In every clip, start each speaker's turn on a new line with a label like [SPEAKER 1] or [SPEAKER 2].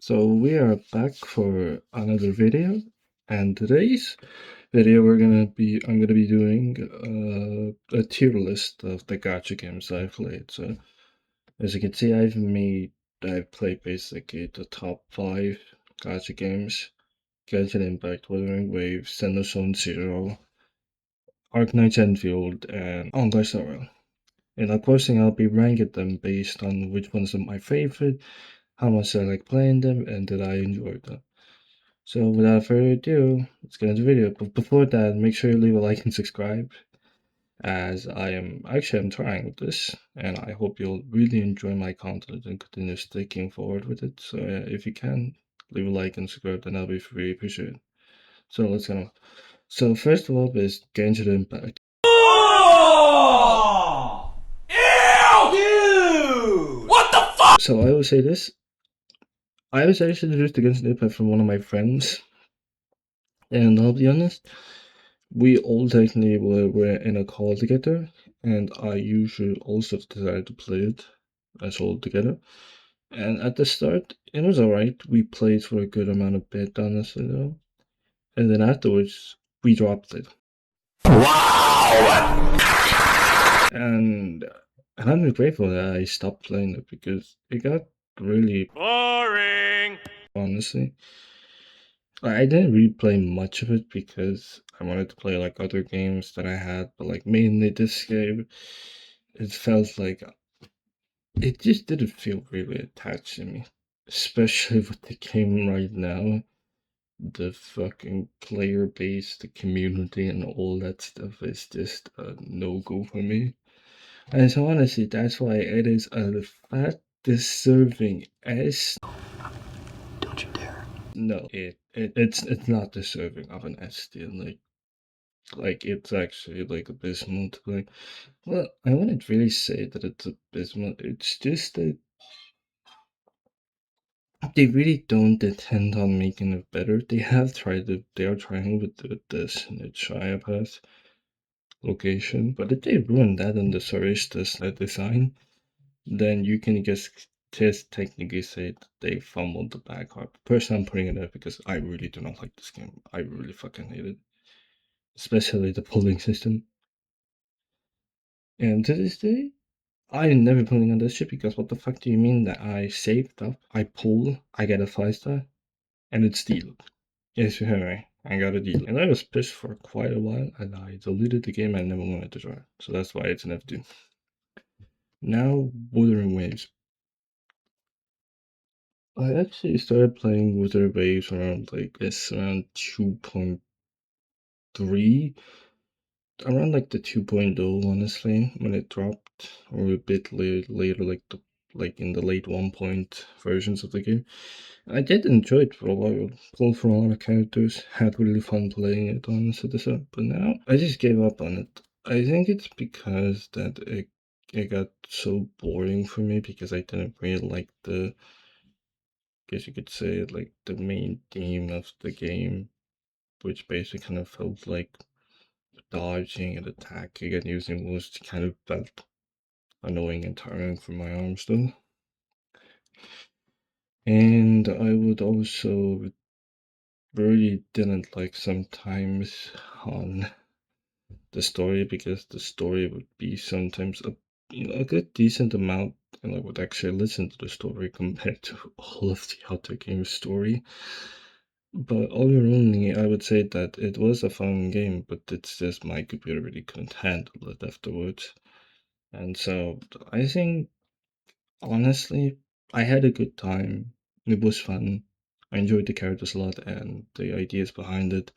[SPEAKER 1] So we are back for another video, and today's video I'm gonna be doing a tier list of the gacha games I've played. So as you can see, I've played basically the top 5 gacha games: Genshin Impact, Wuthering Waves, Senna Zone Zero, Arknights Enfield, and Honkai Star Rail. And of course, I'll be ranking them based on which ones are my favorite, how much I like playing them, and did I enjoy them. So without further ado, let's get into the video. But before that, make sure you leave a like and subscribe, as I'm trying with this, and I hope you'll really enjoy my content and continue sticking forward with it. So if you can, leave a like and subscribe, then I'll be really appreciated. So let's go. So first of all is Genshin Impact.
[SPEAKER 2] Oh! Ew! Dude! What the fuck?
[SPEAKER 1] So I will say this. I was actually introduced to Genshin Impact from one of my friends, and I'll be honest, we all technically were in a call together, and I usually also decided to play it as all together. And at the start, it was alright. We played for a good amount of bit, honestly, though. And then afterwards, we dropped it.
[SPEAKER 2] Wow!
[SPEAKER 1] And I'm grateful that I stopped playing it because it got really
[SPEAKER 2] Boring!
[SPEAKER 1] honestly. I didn't really play much of it because I wanted to play like other games that I had, but like mainly this game, it felt like it just didn't feel really attached to me. Especially with the game right now. The fucking player base, the community, and all that stuff is just a no go for me. And so honestly, that's why it is a fat deserving S.
[SPEAKER 2] Don't you dare.
[SPEAKER 1] No, it's not deserving of an S tier. Like it's actually like abysmal to play. Well, I wouldn't really say that it's abysmal. It's just that they really don't intend on making it better. They have tried to. They are trying with this Nechaya Path location, but if they ruin that in the Saristas design, then you can just technically say that they fumbled the back half. Personally, I'm putting it there because I really do not like this game. I really fucking hate it, especially the pulling system. And to this day, I'm never pulling on this shit because what the fuck do you mean that I saved up, I pull, I get a 5-star, and it's deal? Yes, you heard me. I got a deal. And I was pissed for quite a while, and I deleted the game and never wanted to try it. So that's why it's an F2. Now, Wuthering Waves. I actually started playing Wuthering Waves around around 2.3, around like the 2.0, honestly, when it dropped, or a bit later, like in the late 1 point versions of the game. I did enjoy it for a while, pulled for a lot of characters, had really fun playing it, honestly, but now I just gave up on it. I think it's because that it got so boring for me because I didn't really like the, guess you could say, like the main theme of the game, which basically kind of felt like dodging and attacking and using moves kind of felt annoying and tiring for my arms though. And I would also really didn't like sometimes on the story because the story would be sometimes a good decent amount, and I would actually listen to the story compared to all of the other game's story. But overwhelmingly, I would say that it was a fun game, but it's just my computer really couldn't handle it afterwards. And so I think, honestly, I had a good time. It was fun. I enjoyed the characters a lot and the ideas behind it,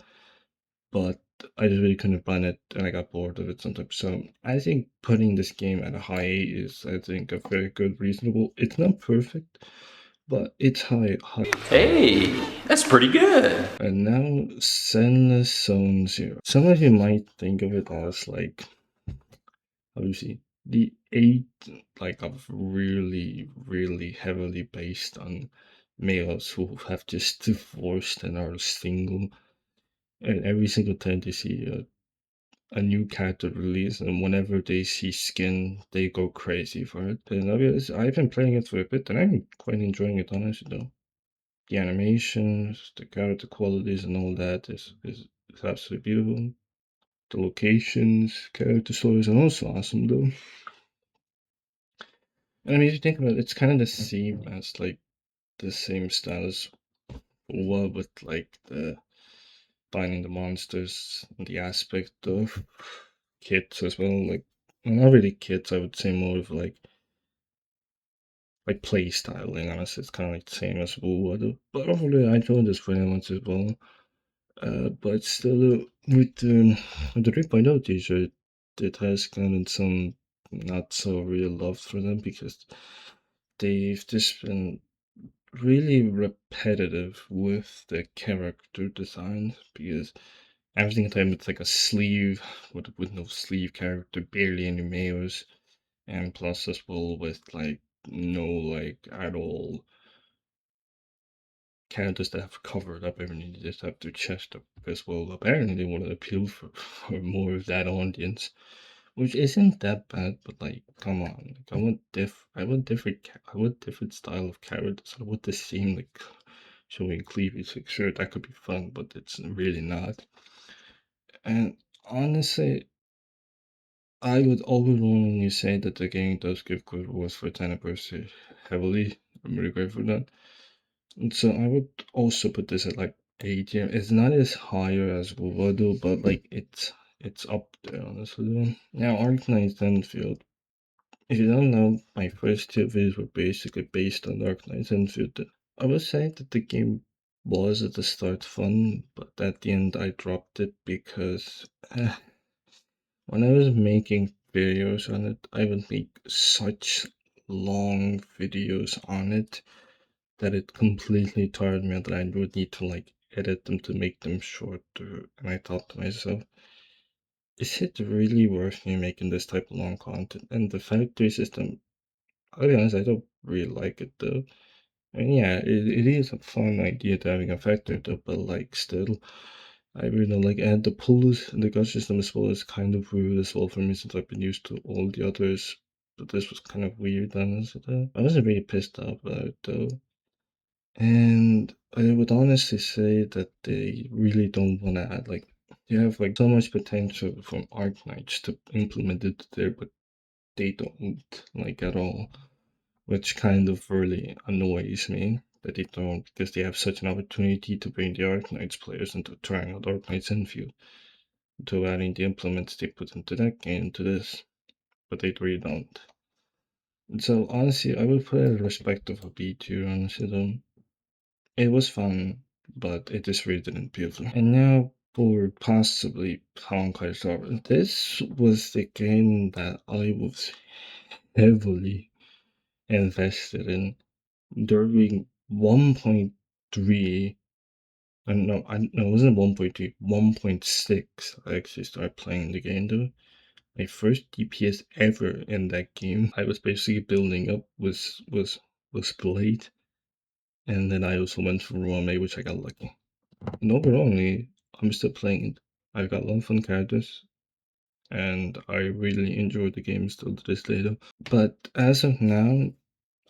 [SPEAKER 1] but I just really couldn't run it and I got bored of it sometimes. So I think putting this game at a high is, I think, a very good, reasonable. It's not perfect, but it's high.
[SPEAKER 2] Hey, that's pretty good.
[SPEAKER 1] And now Zen Zone Zero. Some of you might think of it as like, obviously, the eight like of really, really heavily based on males who have just divorced and are single. And every single time they see a new character release, and whenever they see skin, they go crazy for it. And obviously, I've been playing it for a bit, and I'm quite enjoying it, honestly, though. the animations, the character qualities, and all that is absolutely beautiful. The locations, character stories are also awesome though. And I mean, if you think about it, it's kind of the same as like the same style as well with like the finding the monsters and the aspect of kits as well. Like, well, not really kits, I would say more of like play styling. Honestly, it's kind of like the same as Woolworth. But overall, I enjoyed this very much as well. But still, with the 3.0 t-shirt, it has gotten some not so real love for them because they've just been really repetitive with the character design because every single time it's like a sleeve with no sleeve character, barely any mayors, and plus as well with like no like at all characters that have covered up everything. They just have their chest up as well. Apparently they want to appeal for more of that audience, which isn't that bad, but like come on. Like, I want different style of characters. I want the same like showing cleavage. Like sure that could be fun, but it's really not. And honestly, I would overwhelmingly say that the game does give good rewards for its anniversary heavily. I'm really grateful for that. And so I would also put this at like 8 here. It's not as higher as Vuvado, but like it's up there honestly. Now Arknights Enfield. If you don't know, my first two videos were basically based on Arknights Enfield. I would say that the game was at the start fun, but at the end I dropped it because when I was making videos on it, I would make such long videos on it that it completely tired me that I would need to like edit them to make them shorter. And I thought to myself, is it really worth me making this type of long content? And the factory system, I'll be honest, I don't really like it though. I mean, yeah, it is a fun idea to having a factory though, but like still, I really don't like and the pulls and the gun system as well is kind of weird as well for me since I've been used to all the others. But this was kind of weird, honestly. I wasn't really pissed off about it though. And I would honestly say that they really don't want to add like they have like so much potential from Arknights to implement it there, but they don't like at all, which kind of really annoys me that they don't because they have such an opportunity to bring the Arknights players into trying out Arknights Enfield to adding the implements they put into that game to this, but they really don't. And so honestly, I would put it a respect of a B tier honestly though. It was fun, but it just really didn't appeal to me. And now for possibly Honkai Star. This was the game that I was heavily invested in during 1.3. And no, it wasn't 1.3, 1.6. I actually started playing the game though. My first DPS ever in that game. I was basically building up was Blade, and then I also went for Rome, which I got lucky. And overall, I'm still playing it. I've got a lot of fun characters, and I really enjoy the game still to this day though. But as of now,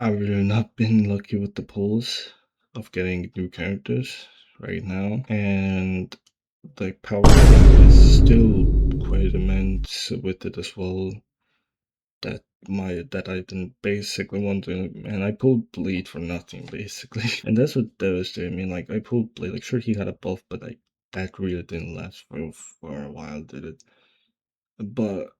[SPEAKER 1] I've really not been lucky with the pulls of getting new characters right now, and the power level is still quite immense with it as well. That I've been basically wondering, and I pulled Bleed for nothing basically, and that's what devastated me. Like I pulled Bleed, like sure he had a buff, but like that really didn't last for a while, did it? But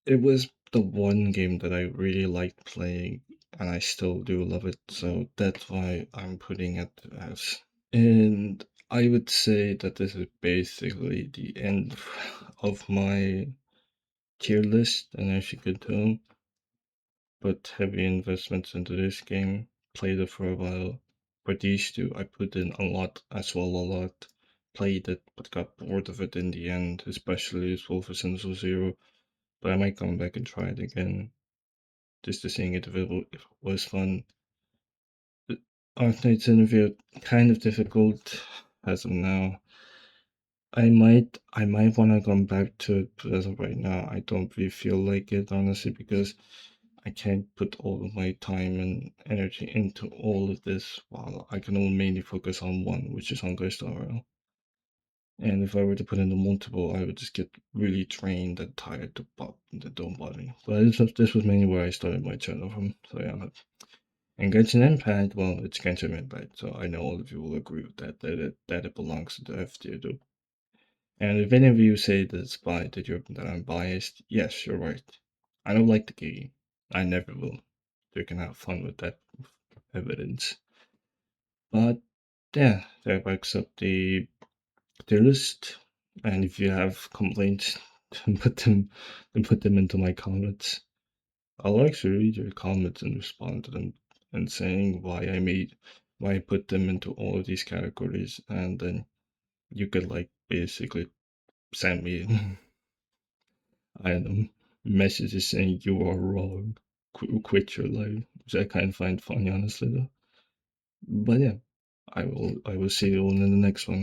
[SPEAKER 1] it was the one game that I really liked playing, and I still do love it. So that's why I'm putting it as. And I would say that this is basically the end of my tier list, and as you could tell, put heavy investments into this game, played it for a while. For these two, I put in a lot as well, a lot. Played it, but got bored of it in the end, especially as Wolfenstein Zero. But I might come back and try it again, just to seeing it if it was fun. Arknight's interview kind of difficult as of now. I might want to come back to it, but as of right now, I don't really feel like it honestly because I can't put all of my time and energy into all of this while I can only mainly focus on one, which is Hunger Star Rail. And if I were to put in the multiple, I would just get really drained and tired to pop that don't bother me. But this was mainly where I started my channel from. So yeah. And Genshin Impact, well, it's Genshin Impact, so I know all of you will agree with that it belongs to the F tier too. And if any of you say that I'm biased, yes, you're right. I don't like the game. I never will. You can have fun with that evidence. But yeah, that wraps up the list. And if you have complaints, then put them into my comments. I'll actually read your comments and respond to them and saying why I put them into all of these categories, and then you could like basically send me I don't know messages saying you are wrong, quit your life, which I kind of find funny honestly though. But yeah, I will see you all in the next one.